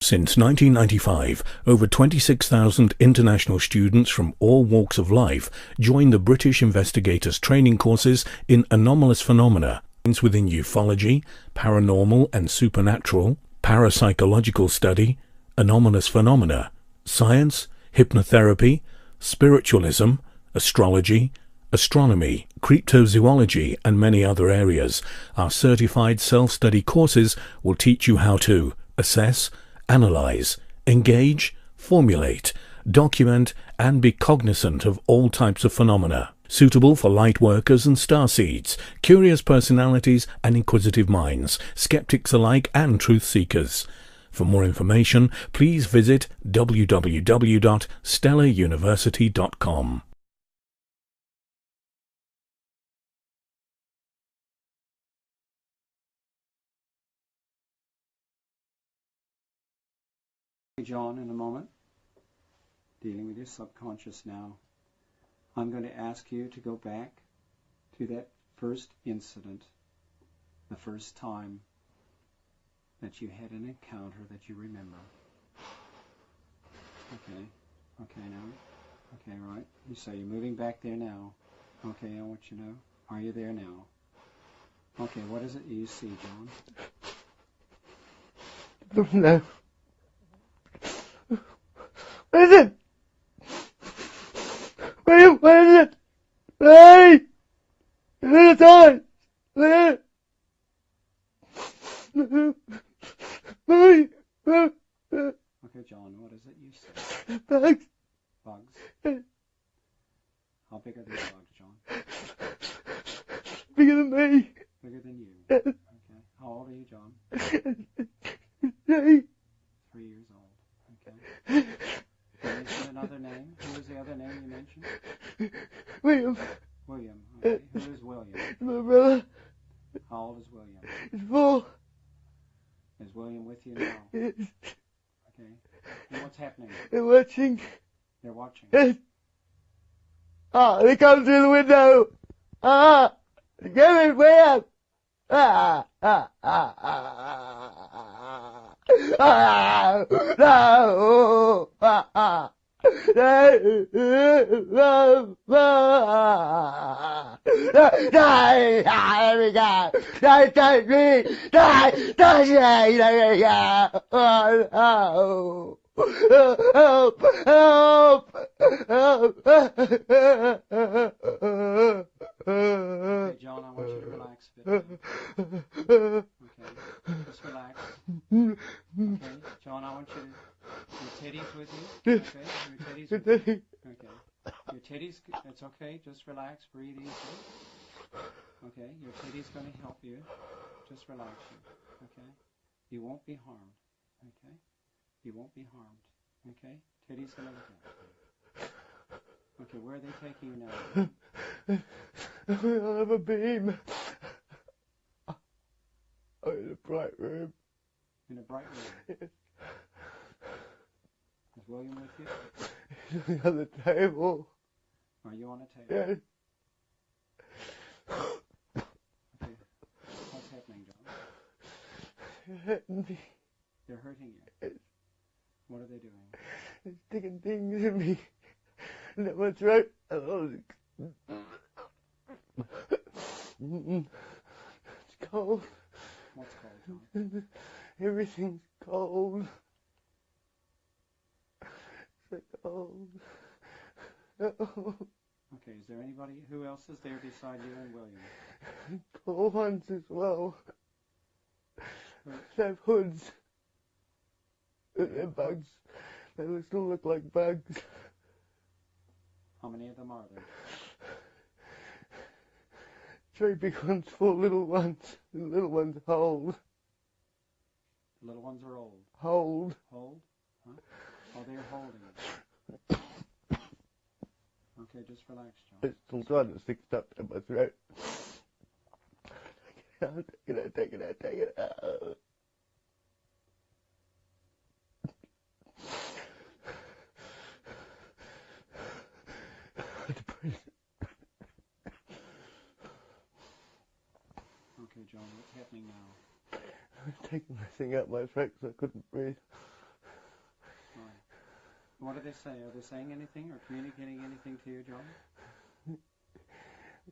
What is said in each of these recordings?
Since 1995, over 26,000 international students from all walks of life join the British investigators' training courses in anomalous phenomena within ufology, paranormal and supernatural, parapsychological study, anomalous phenomena, science, hypnotherapy, spiritualism, astrology, astronomy, cryptozoology and many other areas. Our certified self-study courses will teach you how to assess, analyze, engage, formulate, document and be cognizant of all types of phenomena, suitable for light workers and starseeds, curious personalities and inquisitive minds, skeptics alike and truth seekers. For more information, please visit www.stellaruniversity.com. John, in a moment, dealing with your subconscious now. I'm going to ask you to go back to that first incident, the first time that you had an encounter that you remember. Okay now. Okay, right. You say you're moving back there now. Okay, I want you to know. Are you there now? Okay, what is it you see, John? No. What is it? William, what is it? Hey! What is it? Okay, John, what is it you see? Bugs. Bugs? How big are these bugs, John? Bigger than me. Bigger than you? Yes. Okay. How old are you, John? 3. 3 years old. Okay. You mentioned another name. Who was the other name you mentioned? William. William. Okay. Who is William? My brother. How old is William? He's 4. Is William with you now? Yes. Okay. And what's happening? They're watching. They're watching. Yes. Ah, they come through the window. Ah, get it, William. Ah, ah, ah, ah, ah, no, ah, ah. Die, there we go. Die, touch me. Die, touch me. There we go. Oh, no. Help, help, help. Okay, John, I want you to relax a bit. Okay, just relax. Okay, John, I want you to... Your teddy's with you? Okay, your teddy's with you? Okay. Your teddy's... It's okay, just relax, breathe easy. Okay, your teddy's going to help you. Just relax you. Okay? You won't be harmed. Okay? You won't be harmed. Okay? Teddy's going to look at you. Okay, where are they taking you now? I have a beam. I'm in a bright room. In a bright room? Yes. Is William with you? He's on the table. Are you on a table? Yes. Okay. What's happening, John? They're hurting me. They're hurting you? Yes. What are they doing? They're sticking things in me. And that one's right. It's cold. What's cold, John? Everything's cold. It's so cold. Okay, is there anybody, who else is there beside you and William? Cold ones as well. Who? They have hoods. They're bugs. They still look like bugs. How many of them are there? 3 big ones, 4 little ones. The little ones hold. The little ones are old. Hold. Hold? Huh? Oh, they're holding it. Okay, just relax, John. It's still trying to stick stuff in my throat. Take it out. Okay, John, what's happening now? I was taking my thing out my throat because I couldn't breathe. What do they say? Are they saying anything or communicating anything to you, John?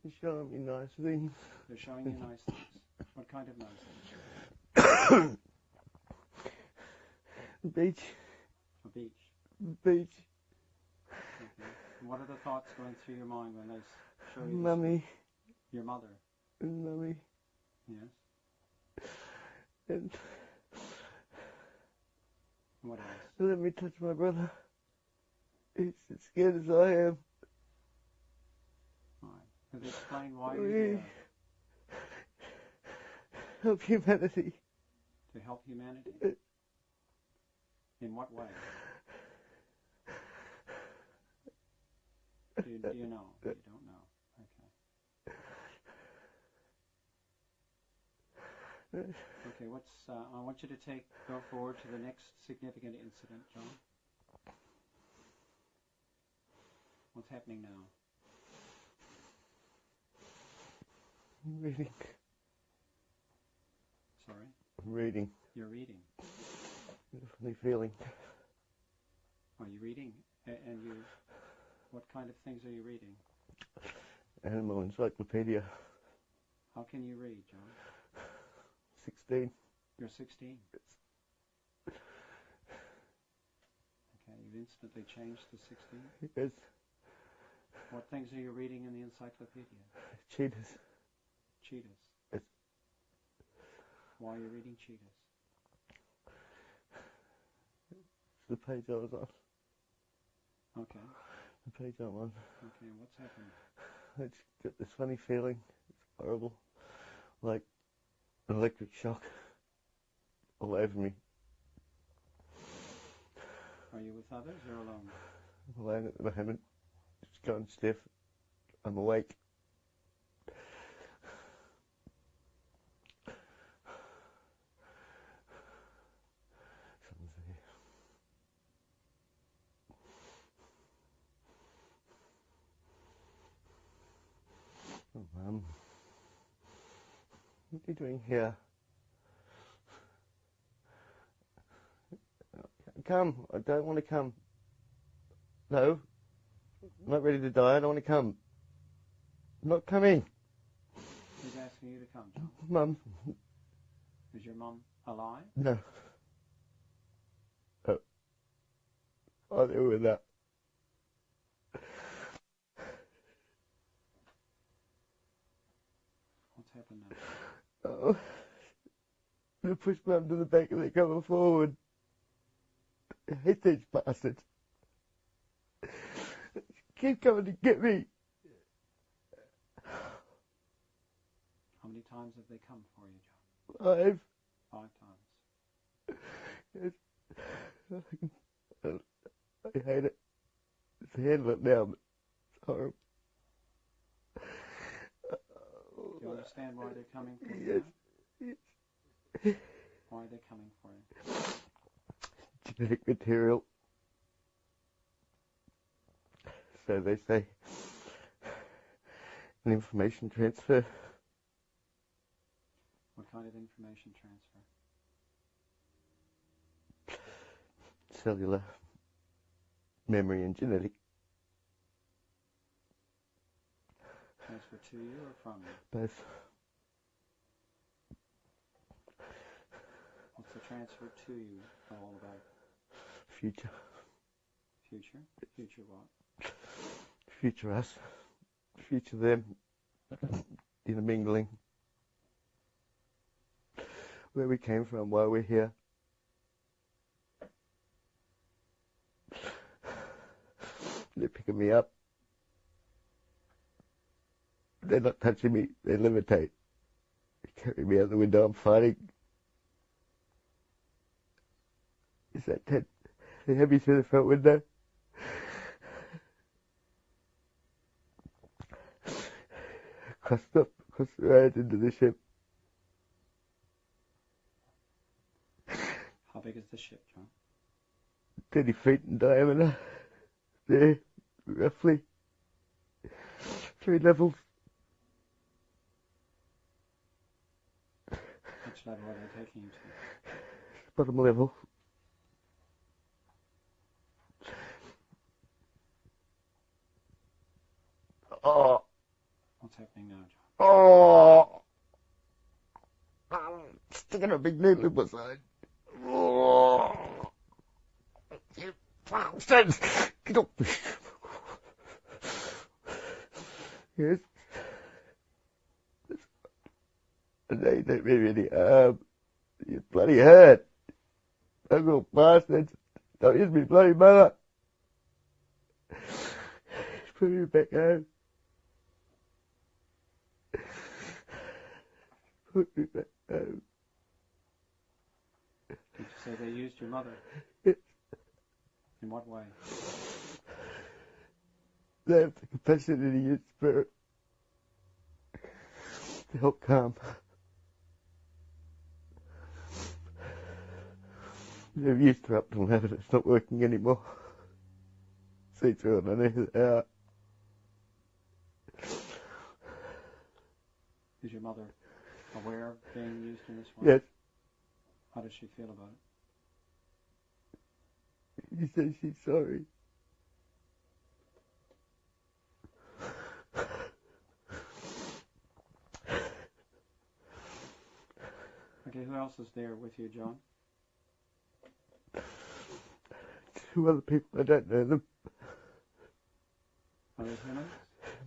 They're showing me nice things. They're showing you nice things. What kind of nice things? Beach. A beach. Beach. Okay. And what are the thoughts going through your mind when they show you this Mummy. beach? Your mother. Mummy. Yes. And What else? let me touch my brother. He's as scared as I am. Right. Could you explain why you're there? Help humanity. To help humanity? In what way? Do you know? You don't know. Okay. Okay, I want you to go forward to the next significant incident, John. What's happening now? I'm reading. Sorry? I'm reading. You're reading. Funny feeling. Are you reading? And what kind of things are you reading? Animal encyclopedia. How can you read, John? 16. You're 16. Okay, you've instantly changed to 16? Yes. What things are you reading in the encyclopedia? Cheetahs. Cheetahs. Yes. Why are you reading cheetahs? It's the page I was on. Okay. The page I'm on. Okay, and what's happening? I just get this funny feeling. It's horrible. Like an electric shock all over me. Are you with others or alone? I'm alone at the moment. Just going stiff. I'm awake. Someone's here. Oh, Mum. What are you doing here? Come. I don't want to come. No. I'm not ready to die. I don't want to come. I'm not coming. Who's asking you to come, John? Mum. Is your mum alive? No. Oh. I'll deal with that. What's happened now? Oh. They push Mum to the back and they're coming forward. I hate these bastards. Keep coming to get me. How many times have they come for you, John? 5. 5 times. Yes. I hate it. It's handle it now, but it's horrible. Do you understand why they're coming for you? Yes. Now? Yes. Why are they coming for you? Genetic material. So they say. An information transfer. What kind of information transfer? Cellular. Memory and genetic. Transfer to you or from you? Both. What's the transfer to you all about? Future. Future? Future what? Future us. Future them. Intermingling. Where we came from, why we're here. They're picking me up. They're not touching me. They levitate. They carry me out the window. I'm fighting. Is that Ted? They have me through the front window. Across the road into the ship. How big is the ship, John? 30 feet in diameter. There, roughly. 3 levels. Which level are they taking you to? Bottom level. Oh. What's happening now, John? Oh. I'm sticking a big needle in my side. Oh. You bastards! Get off me. Yes. They don't mean any harm. You bloody hurt. Ugly bastards. Don't use me bloody mother. Put me back home. Put me back home. Did you say they used your mother? Yes. In what way? They have the capacity to use spirit to help calm. They've used her up till now, but it's not working anymore. See through it, I know who they are. Is your mother aware of being used in this way? Yes. How does she feel about it? She says she's sorry. Okay, who else is there with you, John? Two other people, I don't know them. Are they humans?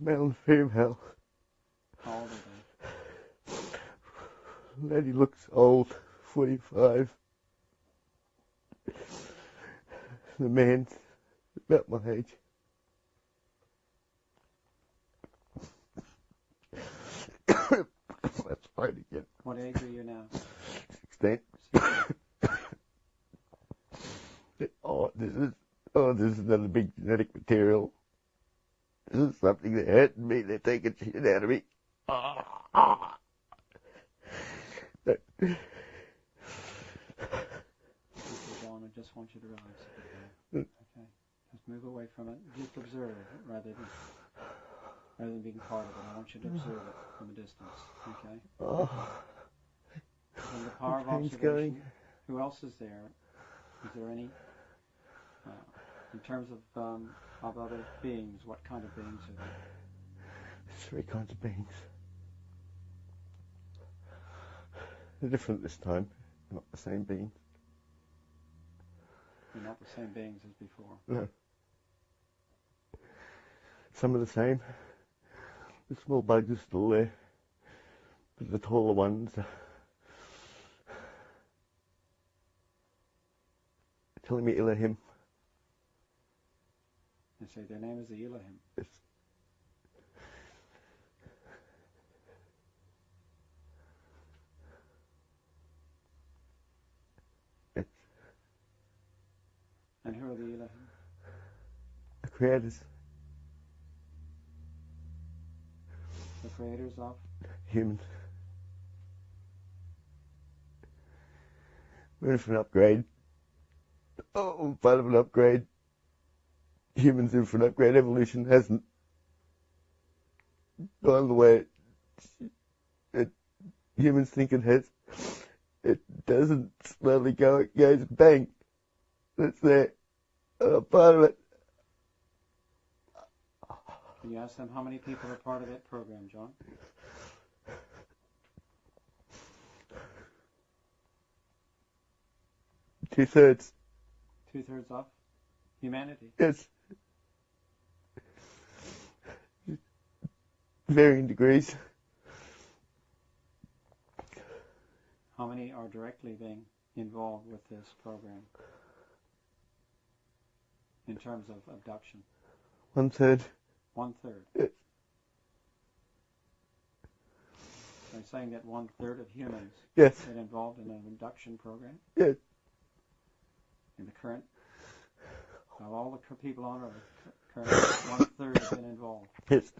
Male and female. How old are they? Lady looks old, 45. The man's about my age. That's fine again. What age are you now? 16. 16. This is another big genetic material. This is something they're hurting me. They're taking shit out of me. Okay, John, I just want you to relax a bit there. Okay, just move away from it. Just observe rather than being part of it. I want you to observe it from a distance. Okay. From the power of observation, who else is there? Is there any? In terms of other beings, what kind of beings are there? There's 3 kinds of beings. They're different this time, not the same beings. They're not the same beings as before. No. Some are the same. The small bugs are still there, but the taller ones are telling me Elohim. They say their name is the Elohim. Yes. Yes. And who are the Elohim? The creators. The creators of? Humans. We're in for an upgrade. Oh, part of an upgrade. Humans in for an upgrade. Evolution hasn't gone the way humans think it has. It doesn't slowly go, it goes bang. That's there. Part of it. Can you ask them how many people are part of that program, John? Two-thirds. 2/3 of humanity? Yes. Varying degrees. How many are directly being involved with this program in terms of abduction? 1/3. 1/3. Yes. They're saying that 1/3 of humans Yes. get involved in an abduction program Yes. in the current. Of all the people on Earth, currently 1/3 have been involved. Yes.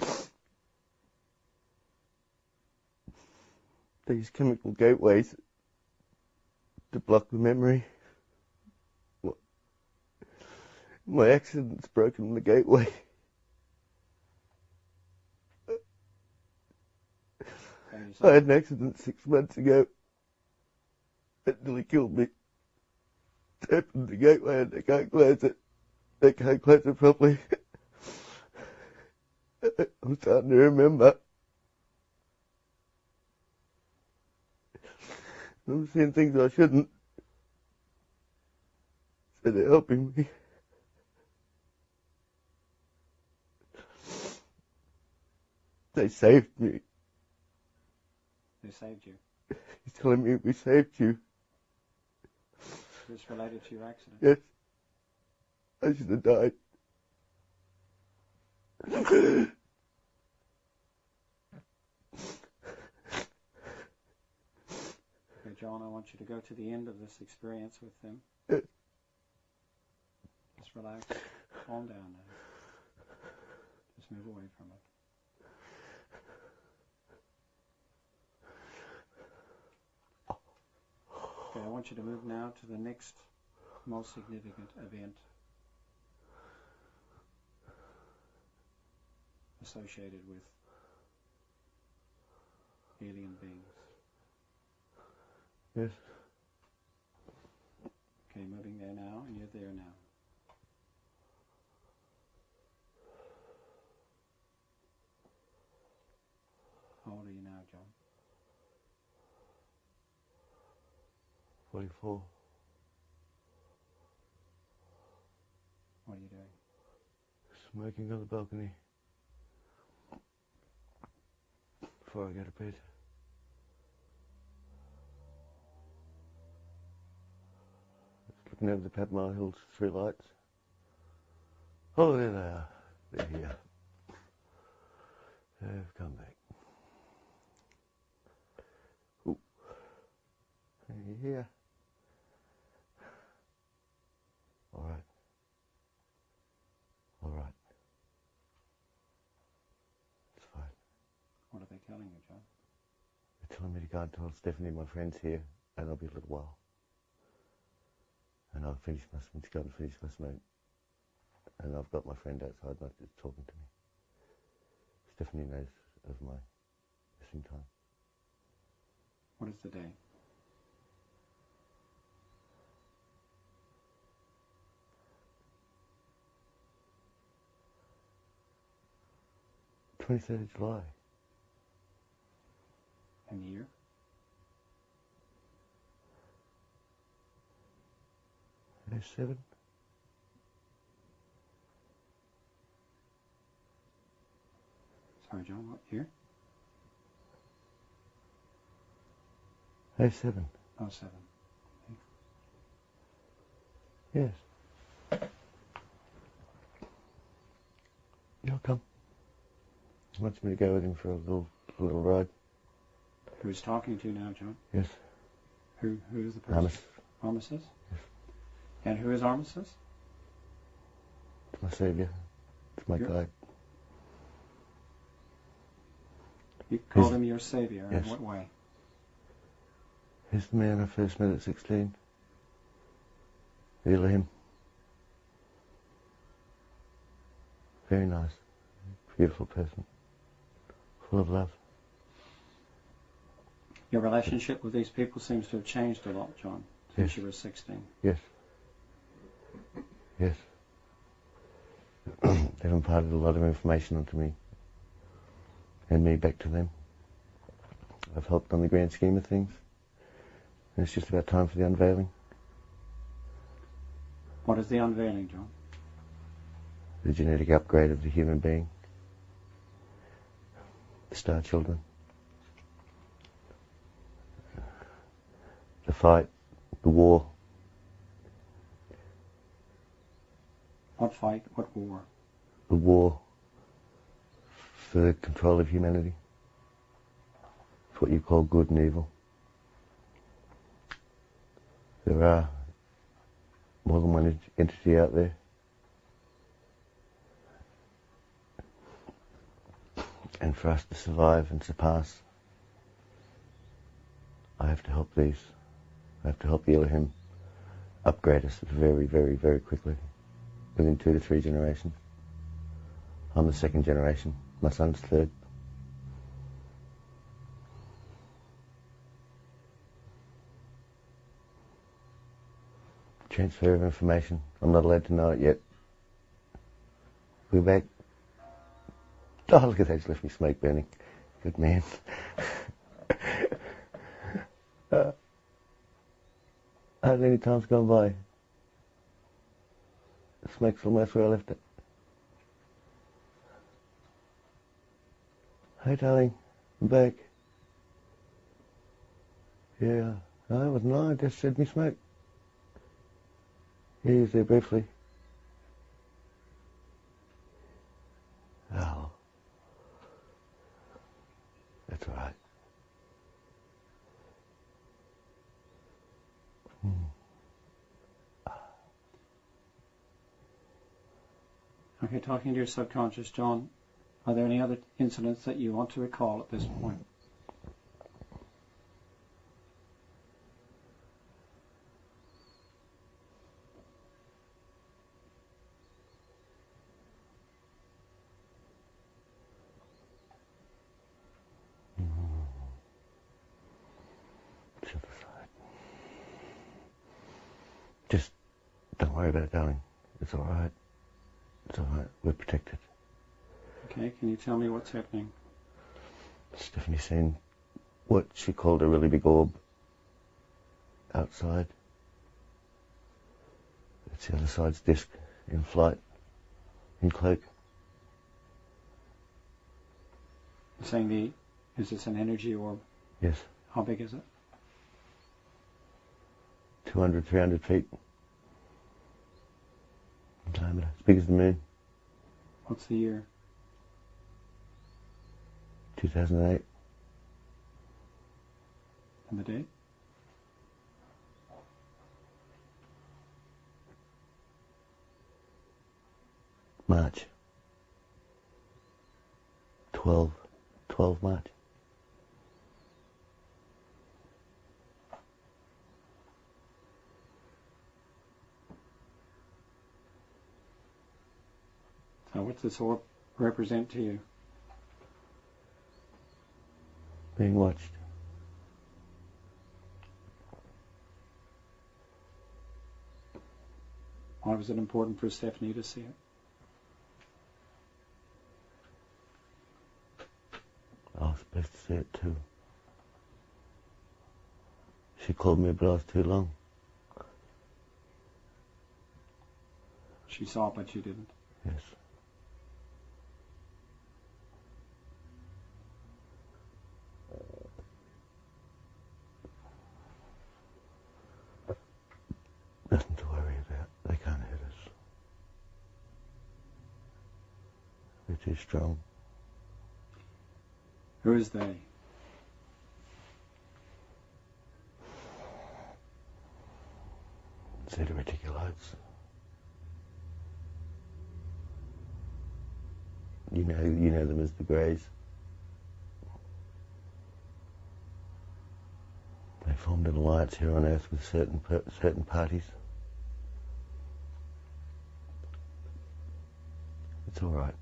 They use chemical gateways to block the memory. My accident's broken the gateway. I had an accident 6 months ago. It nearly killed me. It opened the gateway and they can't close it. They can't close it properly. I'm starting to remember. I'm seeing things I shouldn't. So they're helping me. They saved me. They saved you. He's telling me we saved you. This related to your accident? Yes. I should have died. Okay, John, I want you to go to the end of this experience with them. Yes. Just relax. Calm down now. Just move away from it. Okay, I want you to move now to the next most significant event associated with alien beings. Yes. Okay, moving there now, and you're there now. How old are you now, John? 44. What are you doing? Smoking on the balcony. Before I go to bed. Just looking over the Padmar Hills through lights. Oh, there they are. They're here. They've come back. Ooh. Are you here? All right. All right. It's fine. What are they telling you, John? They're telling me to go and tell Stephanie my friend's here, and I'll be a little while. And I'll finish my smoke, go and finish my smoke. And I've got my friend outside, not just talking to me. Stephanie knows of my missing time. What is the day? The 23rd of July. And the year? Day 7. Sorry, John, what year? Day 7. Oh, 7. Yes. You'll come. He wants me to go with him for a little ride. Who's talking to you now, John? Yes. Who is the person? Armistice. Armistice? Yes. And who is Armistice? It's my saviour. It's my guide. You called him your savior. Yes. In what way? He's the man I first met at 16. Elohim. Very nice. Beautiful person. Full of love. Your relationship with these people seems to have changed a lot, John, since Yes. you were 16. Yes. Yes. They've imparted a lot of information onto me. And me back to them. I've helped on the grand scheme of things. And it's just about time for the unveiling. What is the unveiling, John? The genetic upgrade of the human being. The star children. The fight. The war. What fight? What war? The war for the control of humanity. It's what you call good and evil. There are more than one entity out there. And for us to survive and surpass, I have to help these. I have to help the Elohim upgrade us very, very, very quickly, within 2 to 3 generations. I'm the 2nd generation. My son's 3rd. Transfer of information. I'm not allowed to know it yet. We're back. Oh, look at that, he's left me smoke burning. Good man. How many times gone by? The smoke's almost where I left it. Hey, darling, I'm back. Yeah, no, it wasn't I just said me smoke. Yeah, he was there briefly. Oh, that's all right. Okay, talking to your subconscious, John, are there any other incidents that you want to recall at this point? To the side. Just don't worry about it, darling. It's all right. It's all right. We're protected. Okay, can you tell me what's happening? Stephanie's seen what she called a really big orb outside. It's the other side's disc in flight, in cloak. You're saying is this an energy orb? Yes. How big is it? 200, 300 feet in diameter. As big as the moon. What's the year? 2008. And the date? March. 12 March. So what's this orb represent to you? Being watched. Why was it important for Stephanie to see it? I was supposed to see it too. She called me, but I was too long. She saw it, but you didn't. Yes. Nothing to worry about. They can't hurt us. We're too strong. Who is they? Zeta Reticulates. You know them as the Greys. They formed an alliance here on Earth with certain parties. It's all right.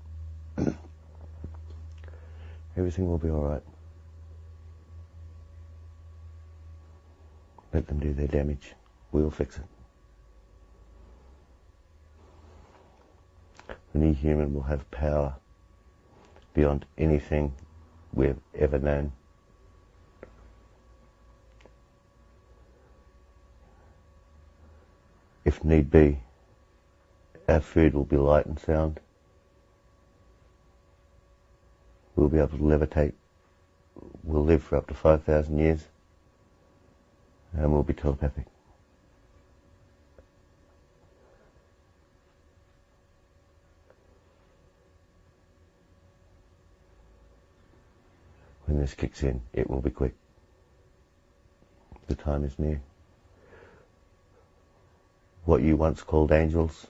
Everything will be all right. Let them do their damage. We'll fix it. The new human will have power beyond anything we've ever known. If need be, our food will be light and sound. We'll be able to levitate. We'll live for up to 5,000 years, and we'll be telepathic. When this kicks in, it will be quick. The time is near. What you once called angels,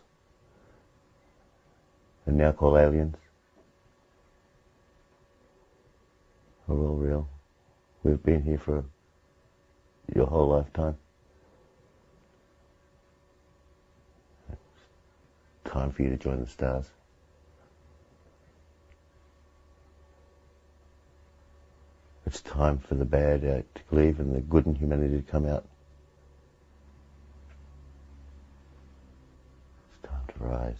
and now call aliens, are all real. We've been here for your whole lifetime. It's time for you to join the stars. It's time for the bad to leave and the good in humanity to come out. It's time to rise.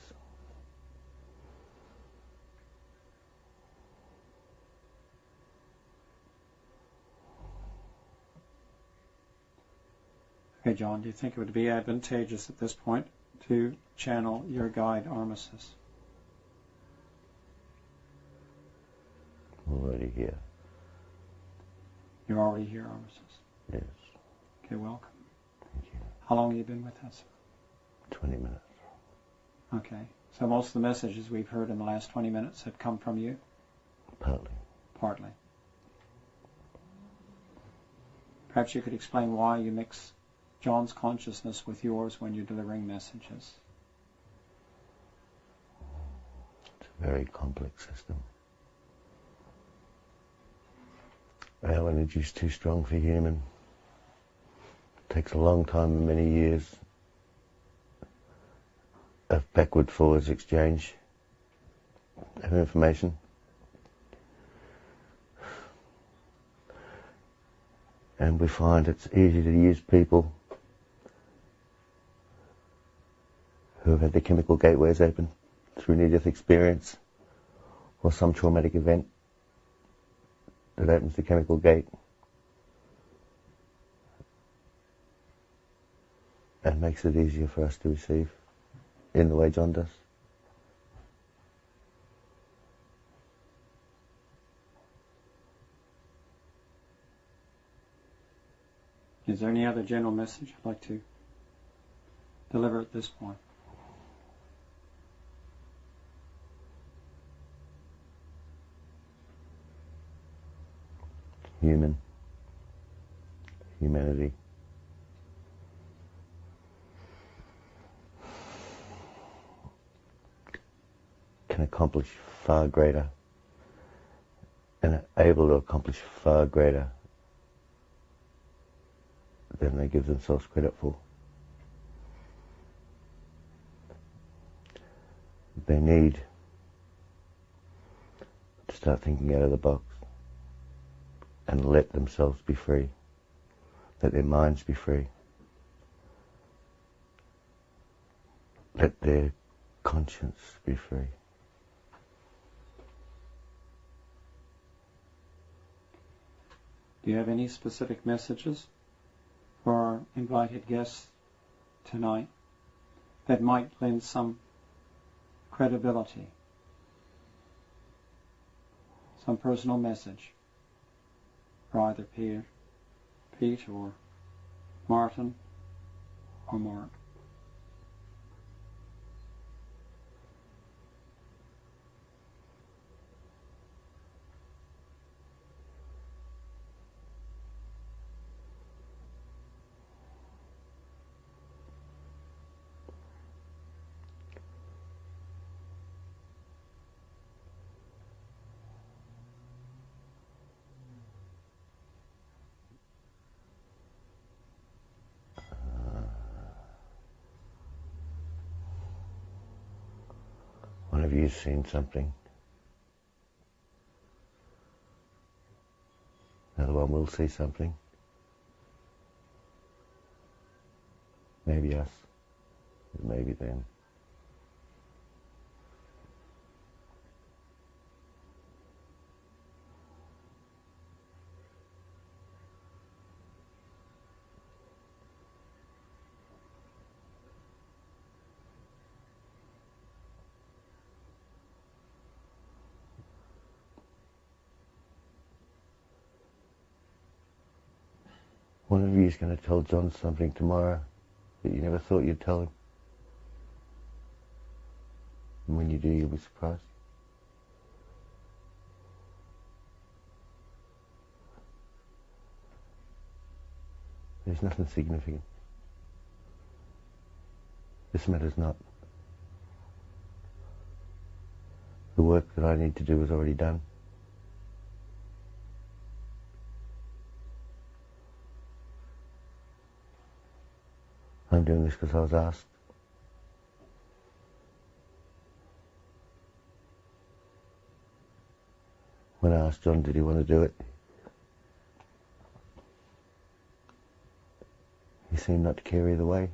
Okay, John, do you think it would be advantageous at this point to channel your guide, Armistice? Already here. You're already here, Armistice? Yes. Okay, welcome. Thank you. How long have you been with us? 20 minutes. Okay. So most of the messages we've heard in the last 20 minutes have come from you? Partly. Partly. Perhaps you could explain why you mix John's consciousness with yours when you're delivering messages. It's a very complex system. Our energy's too strong for human. It takes a long time and many years of backward-forwards exchange of information. And we find it's easy to use people who have had their chemical gateways open through near-death experience or some traumatic event that opens the chemical gate and makes it easier for us to receive in the way John does. Is there any other general message you'd like to deliver at this point? Humanity. Can accomplish far greater and are able to accomplish far greater than they give themselves credit for. They need to start thinking out of the box and let themselves be free, let their minds be free, let their conscience be free. Do you have any specific messages for our invited guests tonight that might lend some credibility, some personal message for either Pete or Martin or Mark? One of you's seen something. Another one will see something. Maybe us, maybe them. One of you is going to tell John something tomorrow that you never thought you'd tell him. And when you do, you'll be surprised. There's nothing significant. This matters not. The work that I need to do is already done. I'm doing this because I was asked. When I asked John, did he want to do it? He seemed not to care either way.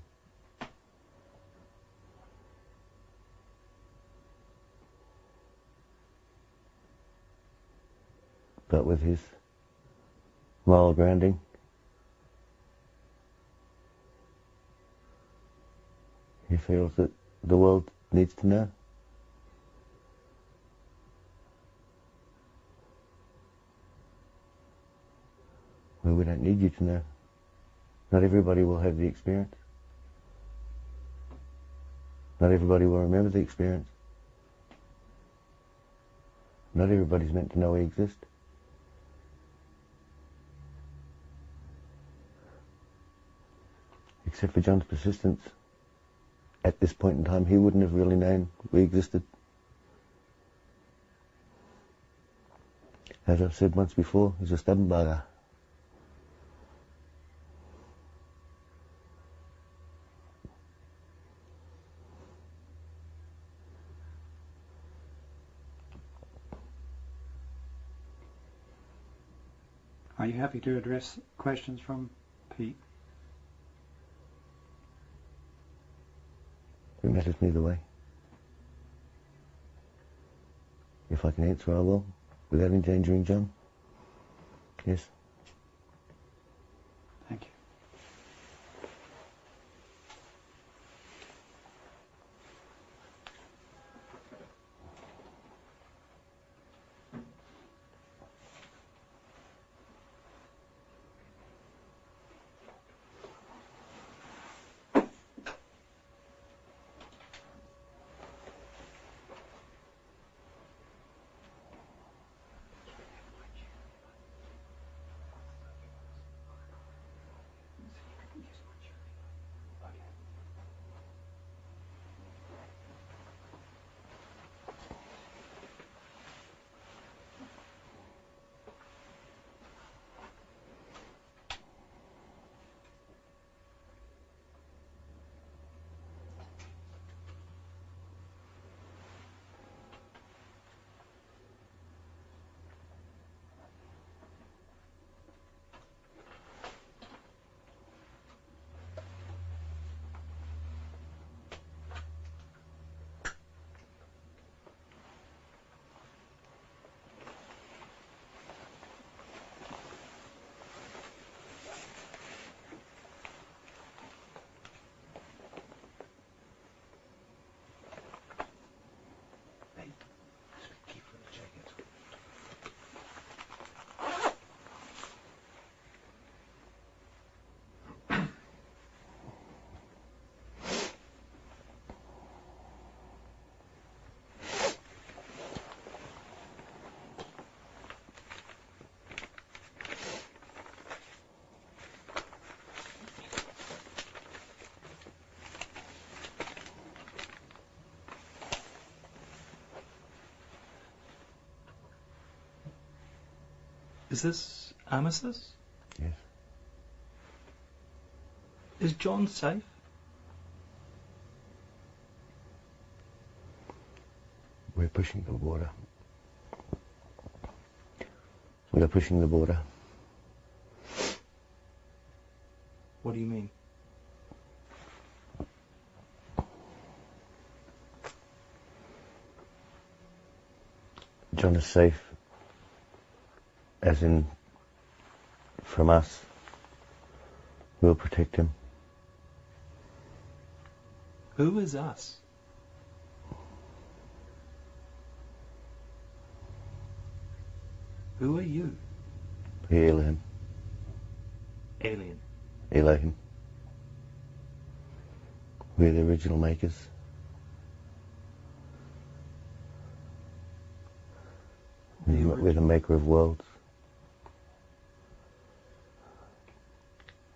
But with his moral grounding, He feels that the world needs to know. Well, we don't need you to know. Not everybody will have the experience. Not everybody will remember the experience. Not everybody's meant to know we exist. Except for John's persistence. At this point in time, he wouldn't have really known we existed. As I've said once before, he's a stubborn bugger. Are you happy to address questions from Pete? It matters neither way. If I can answer, I will, without endangering John. Yes. Thank you. Is this Armistice? Yes. Is John safe? We're pushing the border. We are pushing the border. What do you mean? John is safe, as in from us. We'll protect him. Who is us? Who are you? Elohim. Alien. Elohim. We're the original makers. We're the maker of worlds.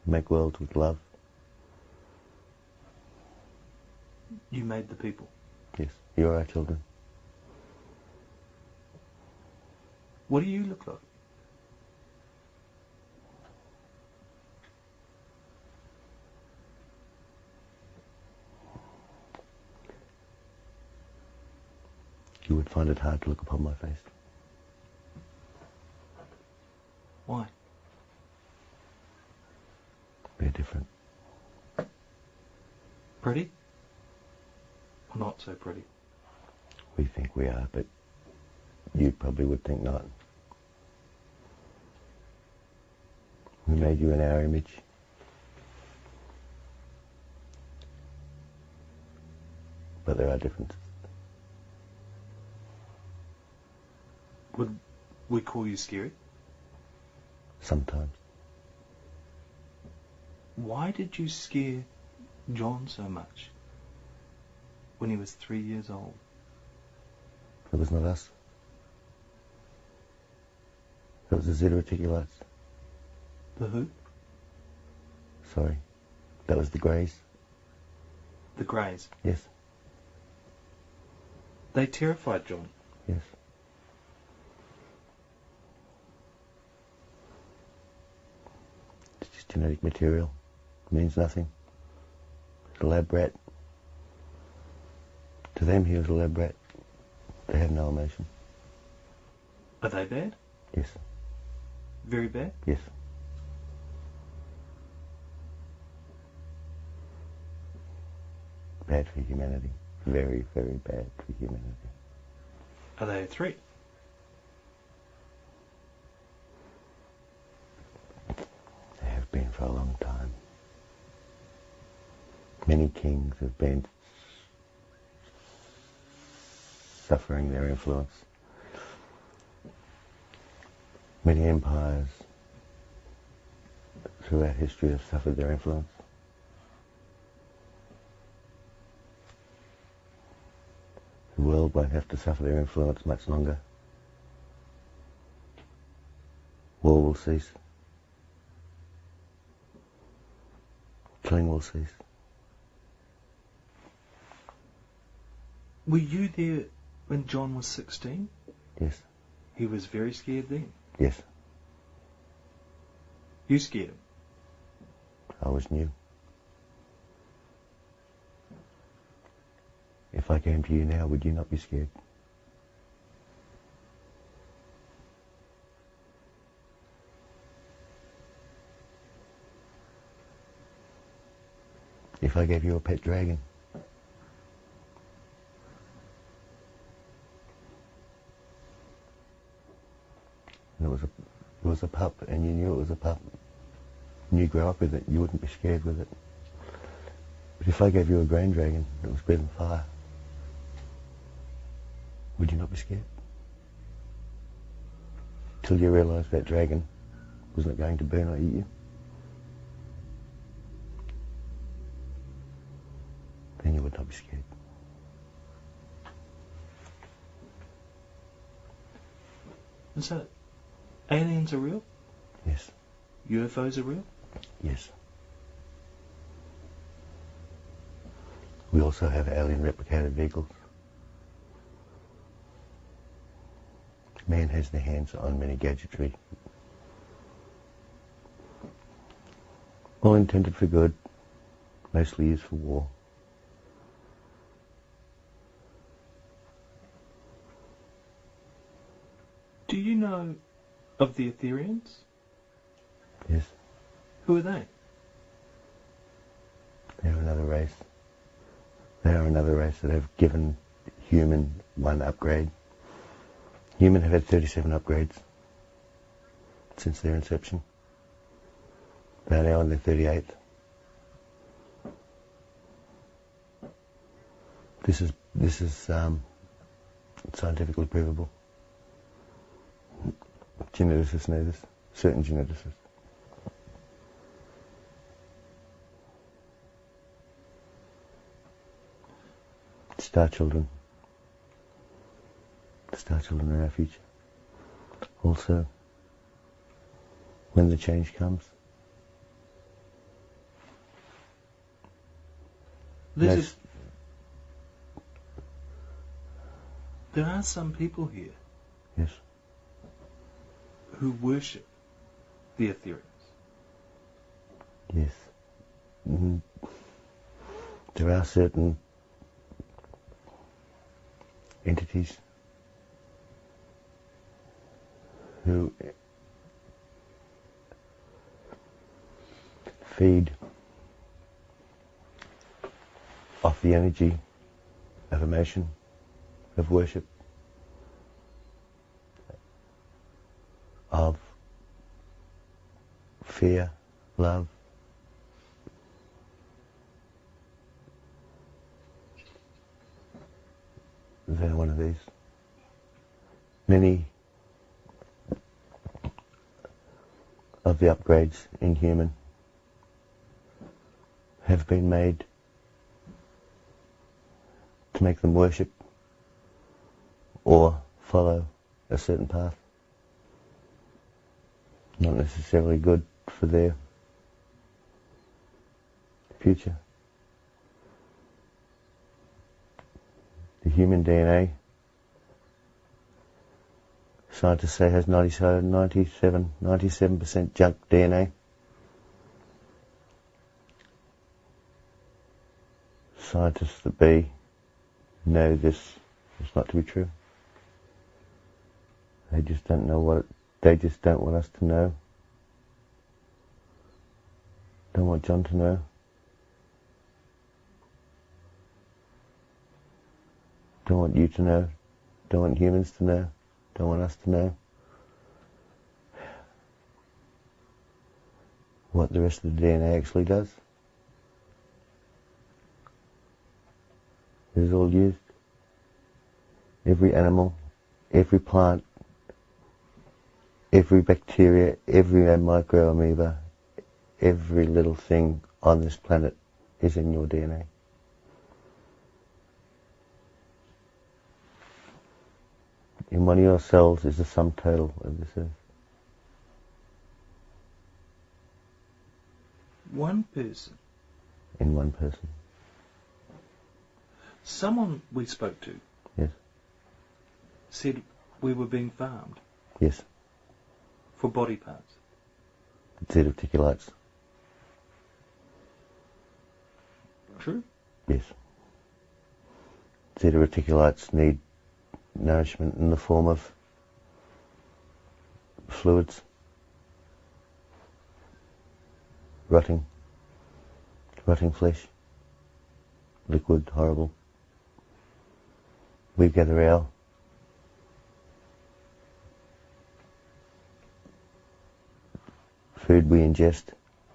Make worlds with love. You made the people. Yes, you're our children. What do you look like? You would find it hard to look upon my face. Why? We're different. Pretty? Or not so pretty? We think we are, but you probably would think not. We made you in our image. but there are differences. Would we call you scary? Sometimes. Why did you scare John so much when he was 3 years old? It was not us. It was the Zeta Reticulates. The who? Sorry. That was the Greys. The Greys. Yes. They terrified John. Yes. It's just genetic material. It means nothing. He's a lab rat. To them, he was a lab rat. They have no emotion. Are they bad? Yes. Very bad? Yes. Bad for humanity. Very, very bad for humanity. Are they a threat? They have been for a long time. Many kings have been suffering their influence. Many empires throughout history have suffered their influence. The world won't have to suffer their influence much longer. War will cease. Killing will cease. Were you there when John was 16? Yes. He was very scared then. Yes. You scared him. I was new. If I came to you now, would you not be scared? If I gave you a pet dragon, and it was a pup, and you knew it was a pup, and you grew up with it, you wouldn't be scared with it. But if I gave you a grain dragon that was breathing fire, would you not be scared? Till you realised that dragon was not going to burn or eat you. Then you would not be scared. And so, aliens are real? Yes. UFOs are real? Yes. We also have alien replicated vehicles. Man has their hands on many gadgetry. All intended for good, mostly used for war. Do you know of the Etherians? Yes. Who are they? They are another race. They are another race that have given human one upgrade. Human have had 37 upgrades since their inception. They are now on their 38th. This is scientifically provable. Geneticists know this. Certain geneticists. Star children. The star children are our future. Also, when the change comes, There most, are some people here yes, who worship the Etherians. yes. Mhm. There are certain entities who feed off the energy of emotion, of worship, of fear, love. without one of these. Many of the upgrades in human have been made to make them worship or follow a certain path. Not necessarily good for their future. The human DNA, scientists say, has 97% junk DNA. Scientists that be know this is not to be true. They just don't know what they just don't want us to know. Don't want John to know. Don't want you to know. Don't want humans to know. Don't want us to know what the rest of the DNA actually does. It is all used. Every animal, every plant, every bacteria, every microamoeba, every little thing on this planet is in your DNA. In one of your cells is the sum total of this earth. One person. In one person. Someone we spoke to. Yes. Said we were being farmed. Yes. For body parts. Abductee. True? Yes. Abductee need nourishment in the form of fluids, rotting flesh, liquid, horrible. We gather our food we ingest,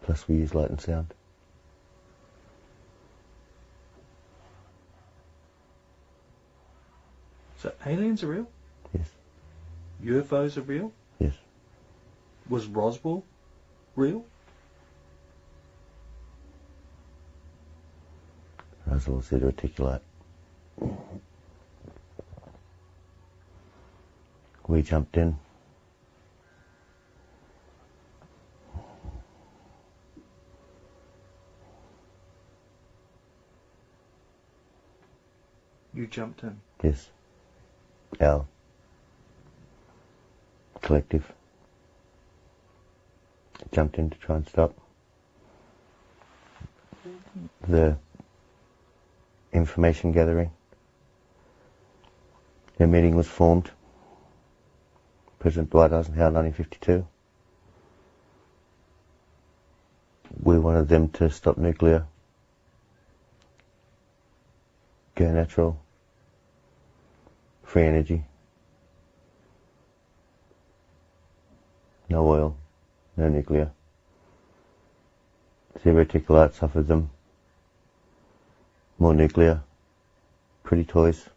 plus we use light and sound. So aliens are real? Yes. UFOs are real? Yes. Was Roswell real? Roswell said reticulate. We jumped in. You jumped in? Yes. Our collective jumped in to try and stop the information gathering. A meeting was formed. President Dwight Eisenhower, 1952. We wanted them to stop nuclear, go natural, free energy, no oil, no nuclear. Zero reticulates offered them more nuclear, pretty toys.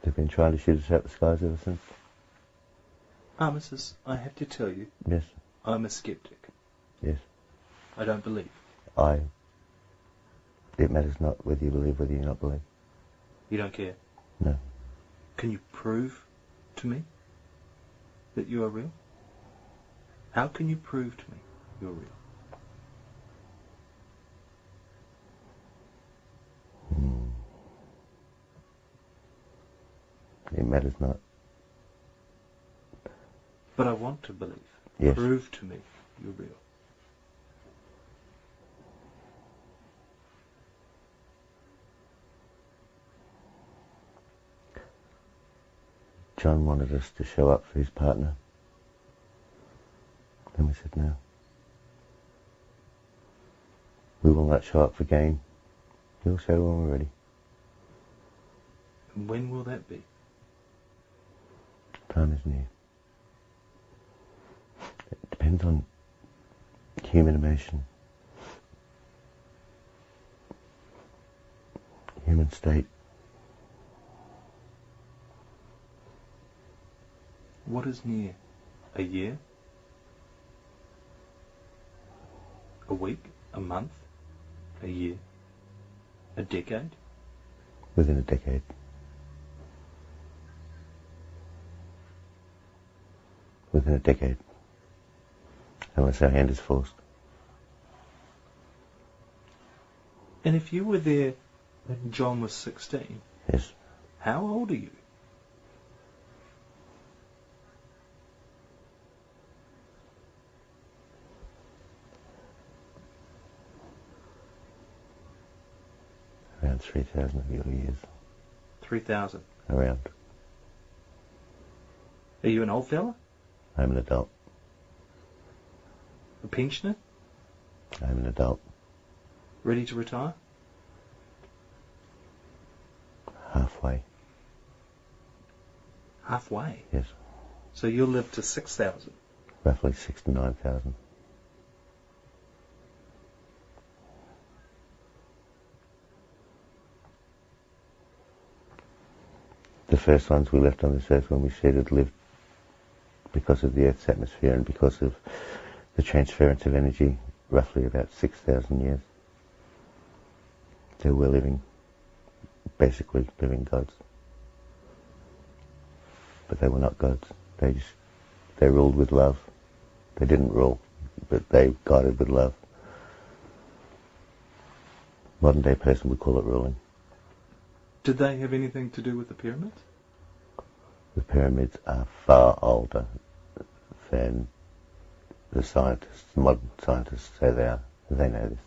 They've been trying to shoot us out the skies ever since. Armistice, I have to tell you, Yes, I'm a skeptic. yes. I don't believe. It matters not whether you believe, whether you not believe. You don't care? No. Can you prove to me that you are real? How can you prove to me you're real? It matters not. But I want to believe. Yes. Prove to me you're real. John wanted us to show up for his partner. And we said no. We will not show up for gain. We'll show when we're ready. And when will that be? Time is near. It depends on human emotion, human state. What is near? A year? A week? A month? A year? A decade? Within a decade. Within a decade. Unless our hand is forced. And if you were there when John was 16, Yes. how old are you? Around 3,000 of your years. 3,000. Around. Are you an old fella? I'm an adult. A pensioner? I'm an adult. Ready to retire? Halfway. Halfway. Yes. So you'll live to 6,000. Roughly 69,000. The first ones we left on this earth when we said had lived because of the Earth's atmosphere and because of the transference of energy, roughly about 6,000 years. So we're living, basically living gods. But they were not gods. They ruled with love. They didn't rule, but they guided with love. Modern day person would call it ruling. Did they have anything to do with the pyramids? The pyramids are far older than the scientists, modern scientists say they are. They know this.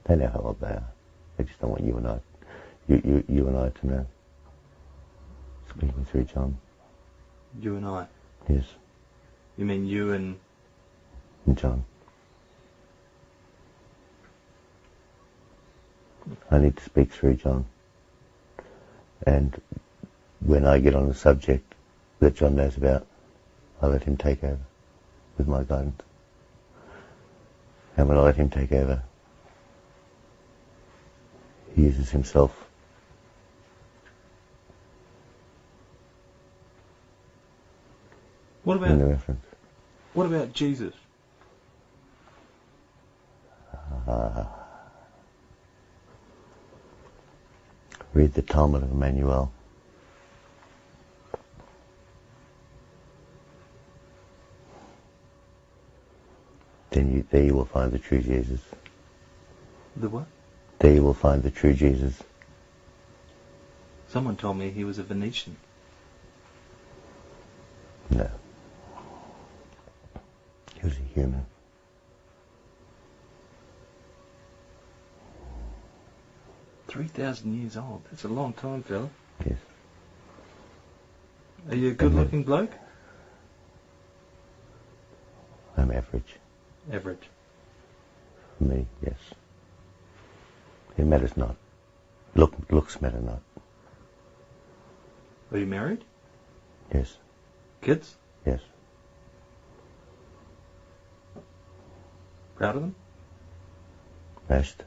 They know how old they are. They just don't want you and I to know. Speaking through John. You and I? Yes. You mean you and... And John. I need to speak through John. And when I get on the subject that John knows about, I let him take over with my guidance. And when I let him take over, he uses himself. What In the about, reference. what about Jesus? Read the Talmud of Emmanuel. There you will find the true Jesus. The what? There you will find the true Jesus. Someone told me he was a Venetian. No. He was a human. $3,000 old. That's a long time, fella. Yes. Are you a good-looking bloke? I'm average. Average. For me, yes. It matters not. Looks matter not. Are you married? Yes. Kids? Yes. Proud of them? Most.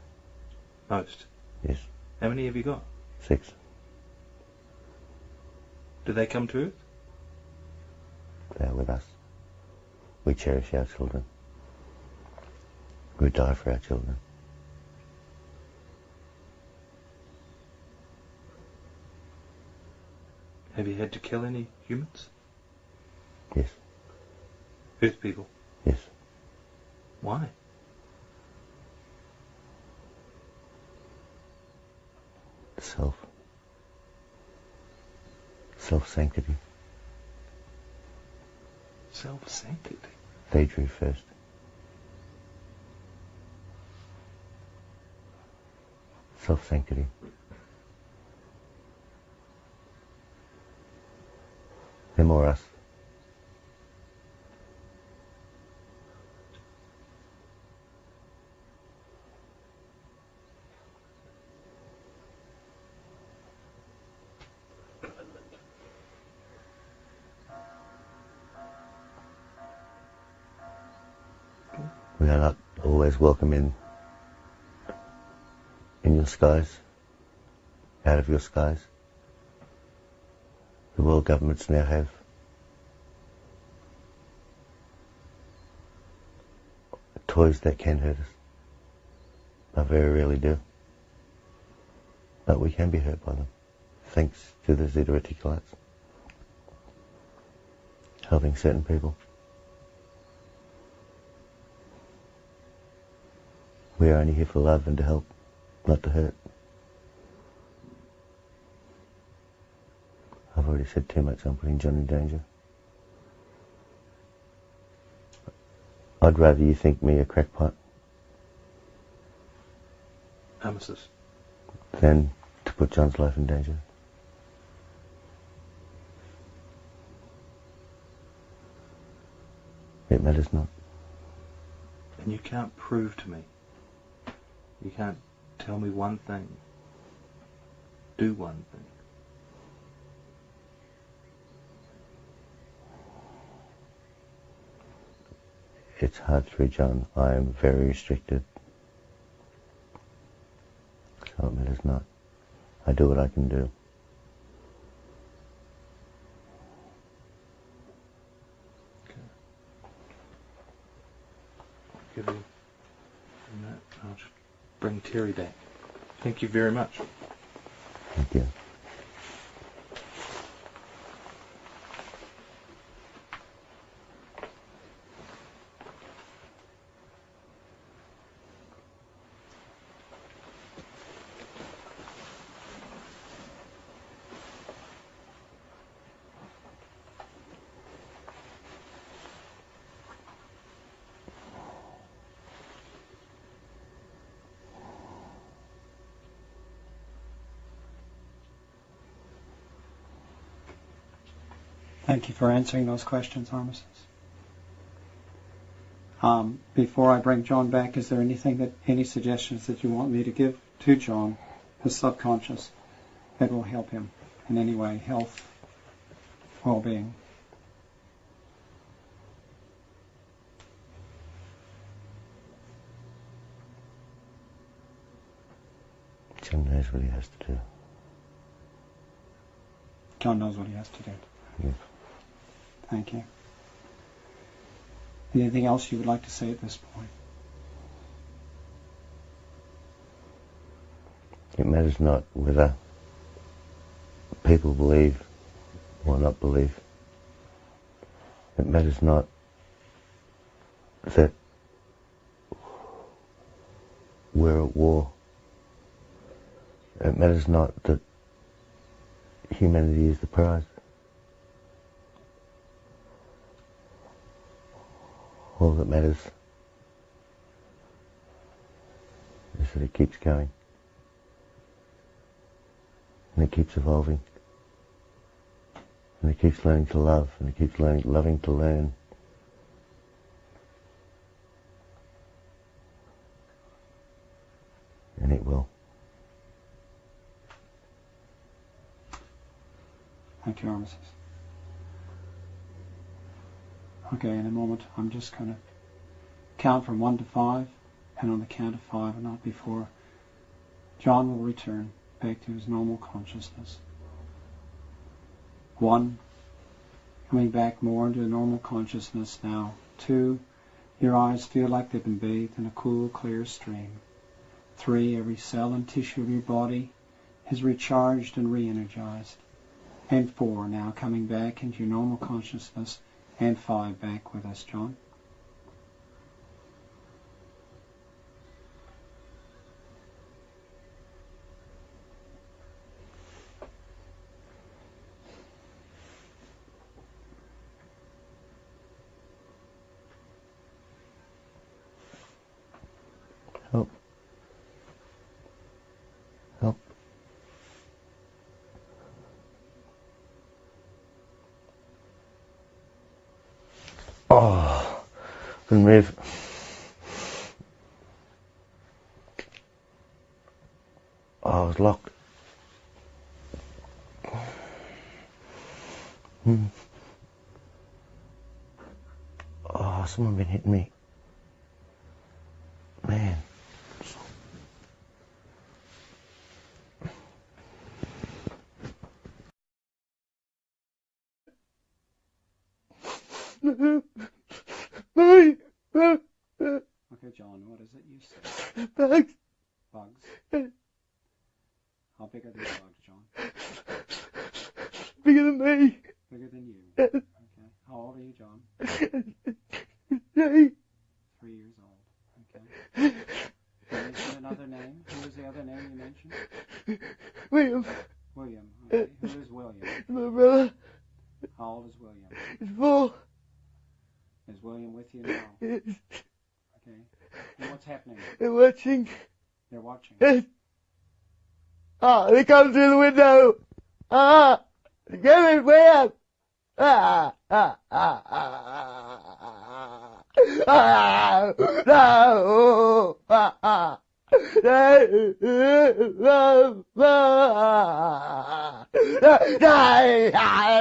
Most. Yes. How many have you got? 6. Do they come to Earth? They are with us. We cherish our children. We die for our children. Have you had to kill any humans? Yes. Earth people? Yes. Why? Self-sanctity. Self-sanctity? They drew first. Self-sanctity. Them or us. We are not always welcome in your skies, out of your skies. The world governments now have toys that can hurt us. I very rarely do. But we can be hurt by them, thanks to the zeta reticulates helping certain people. We are only here for love and to help, not to hurt. I've already said too much on putting John in danger. I'd rather you think me a crackpot Amethyst. than to put John's life in danger. It matters not. And you can't prove to me. You can't tell me one thing. Do one thing. It's hard through John. I am very restricted. So it matters not. I do what I can do. Okay. I'll give you a minute. I'll just bring Terry back. Thank you very much. Thank you. Thank you for answering those questions, Armistice. Before I bring John back, is there any suggestions that you want me to give to John, his subconscious, that will help him in any way, health, well-being? John knows what he has to do. John knows what he has to do. Yes. Thank you. Anything else you would like to say at this point? It matters not whether people believe or not believe. It matters not that we're at war. It matters not that humanity is the prize. All that matters is that it keeps going. And it keeps evolving. And it keeps learning to love. And it keeps loving to learn. And it will. Thank you, Armistice. Okay, in a moment I'm just going to count from 1 to 5, and on the count of 5 and not before, John will return back to his normal consciousness. 1, coming back more into normal consciousness now. 2, your eyes feel like they've been bathed in a cool, clear stream. 3, every cell and tissue of your body is recharged and re-energized. And 4, now coming back into your normal consciousness. And 5, back with us, John. Help. Help. Oh, couldn't move. Oh, I was locked. Oh, someone been hitting me. Okay, John, what is it you see? Bugs. Bugs? How big are these bugs, John? Bigger than me. Bigger than you. Yes. Okay. How old are you, John? 3. 3 years old. Okay. You mentioned another name. Who was the other name you mentioned? William. William. Okay. Who is William? My brother. How old is William? He's 4. Is William with you now? Yes. Okay. And what's happening? They're watching. They're watching. Yes. Ah, they come through the window. Ah, get it, William. Ah, ah, ah, ah, ah, ah, no, ah, ah. There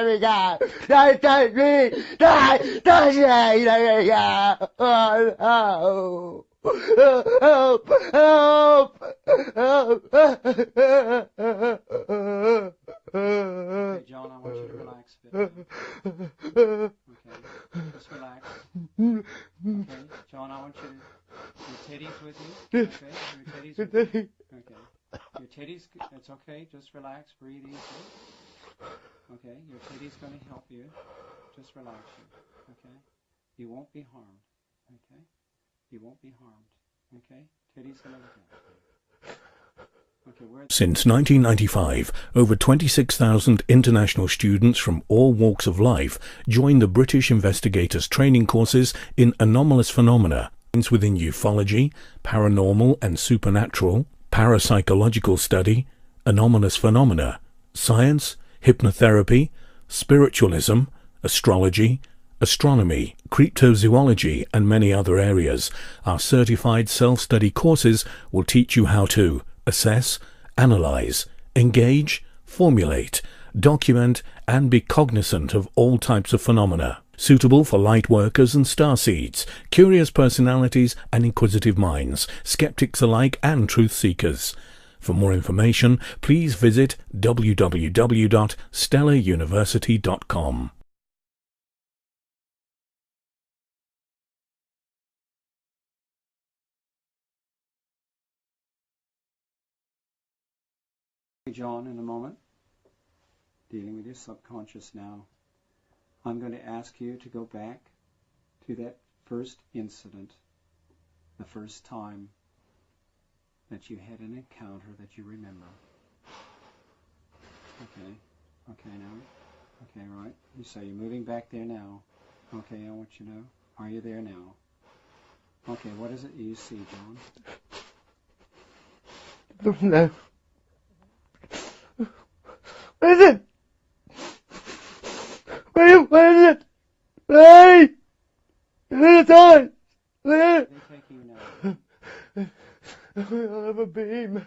we go. Don't touch me. Don't touch me. There we go. Oh, no. Help. Help. Okay, John, I want you to relax a bit. Okay. Just relax. Okay. John, I want you to... Your teddy's with you? Okay. Your teddy's with you? Okay. Your teddy's... It's okay. Just relax. Breathe easy. Okay. Your teddy's going to help you. Just relax you. Okay. You won't be harmed. Okay. You won't be harmed. Okay. Teddy's going to look at you. Okay, since 1995, over 26,000 international students from all walks of life joined the British investigators' training courses in anomalous phenomena within ufology, paranormal and supernatural, parapsychological study, anomalous phenomena, science, hypnotherapy, spiritualism, astrology, astronomy, cryptozoology and many other areas. Our certified self-study courses will teach you how to assess, analyze, engage, formulate, document and be cognizant of all types of phenomena, suitable for light workers and starseeds, curious personalities and inquisitive minds, skeptics alike and truth seekers. For more information, please visit www.stellaruniversity.com. John, in a moment, dealing with your subconscious now, I'm going to ask you to go back to that first incident, the first time that you had an encounter that you remember. Okay now. Okay, right. You say you're moving back there now. Okay, I want you to know. Are you there now? Okay, what is it you see, John? Don't know. What is it? What is it? Hey! It's on! They're taking you now. I'll have a beam.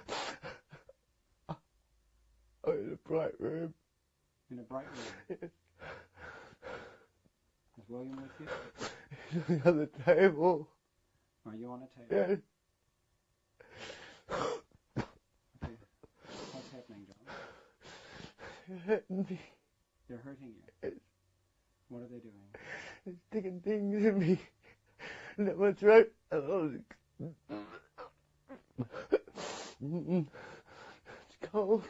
I'm in a bright room. In a bright room? Yes. Is William with you? He's on the other table. Are you on a table? Yes. Okay. What's happening, John? They're hurting me. They're hurting you? Yes. What are they doing? They're sticking things in me. And that was right. It's cold.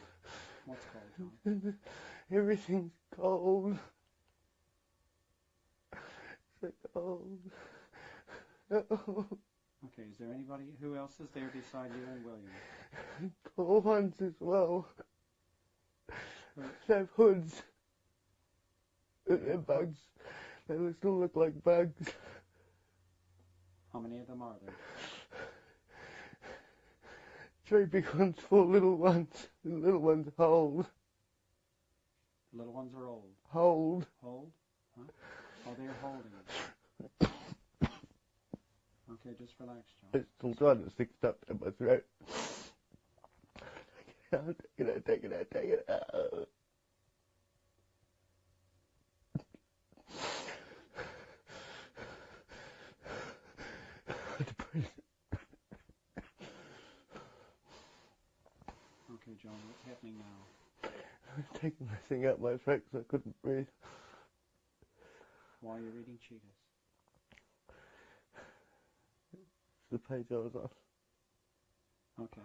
What's cold, John? Everything's cold. It's so cold. Okay, is there anybody, who else is there beside you and William? Cold ones as well. Who? They have hoods. They're bugs. They still look like bugs. How many of them are there? 3 big ones, 4 little ones. The little ones hold. The little ones are old. Hold. Hold? Huh? Oh, they're holding it. Okay, just relax, John. It's still trying to stick stuff in my throat. Take it out. Okay, John, what's happening now? I was taking my thing out my throat because I couldn't breathe. While you're eating Cheetos? the page I was on. Okay.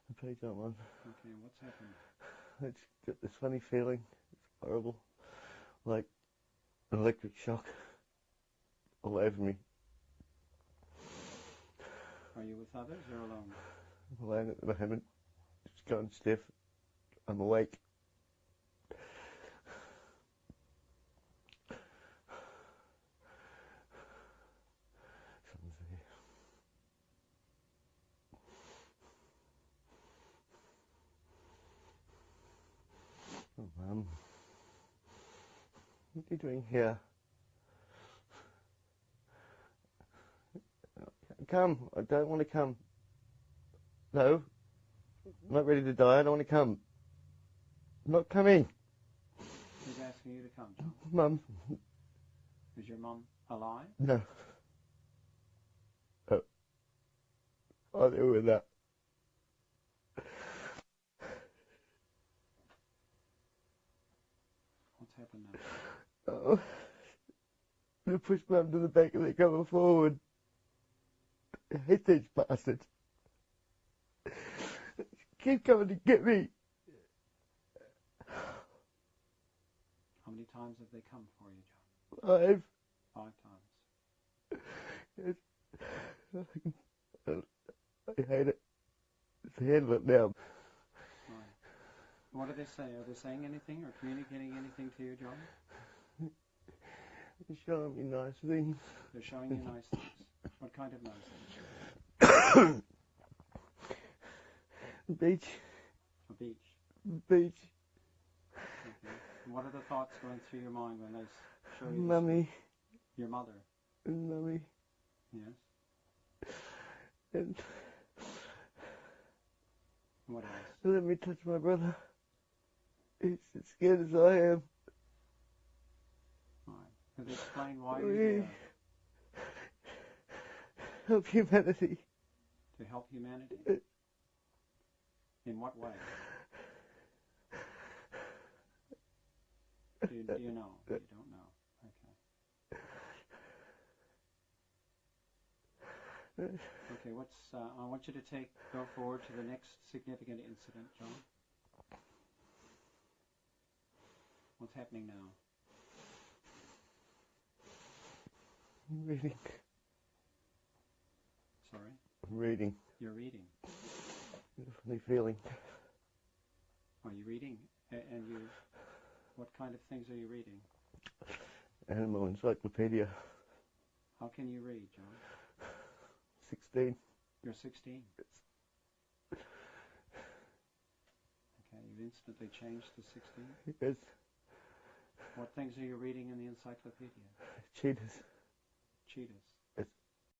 The page I'm on. Okay, and what's happened? I just get this funny feeling. It's horrible. Like an electric shock all over me. Are you with others or alone? I'm alone at the moment. Just going stiff. I'm awake. Someone's here. Oh, Mum. What are you doing here? Come. I don't want to come. No. I'm not ready to die. I don't want to come. I'm not coming. Who's asking you to come, John? Mum. Is your mum alive? No. Oh. I'll deal with that. What's happened now? Oh. I'm going to push Mum to the back and they're coming forward. I hate these bastards. Keep coming to get me. How many times have they come for you, John? 5 times. Yes. I hate it. Just handle it now. Right. What do they say? Are they saying anything or communicating anything to you, John? They're showing me nice things. They're showing you nice things. What kind of nice things? Beach. A beach. Beach. Okay. And what are the thoughts going through your mind when they show you this? Mummy. Your mother. And Mummy. Yes. And What else? let me touch my brother. He's as scared as I am. Right. Could they explain why you're there? Help humanity. To help humanity? In what way? Do you know? You don't know. Okay. Okay, I want you to go forward to the next significant incident, John. What's happening now? I'm reading. Sorry? I'm reading. You're reading. Funny feeling. Are you reading? And what kind of things are you reading? Animal encyclopedia. How can you read, John? 16. You're 16. Okay, you instantly changed to 16? Yes. What things are you reading in the encyclopedia? Cheetahs. Cheetahs.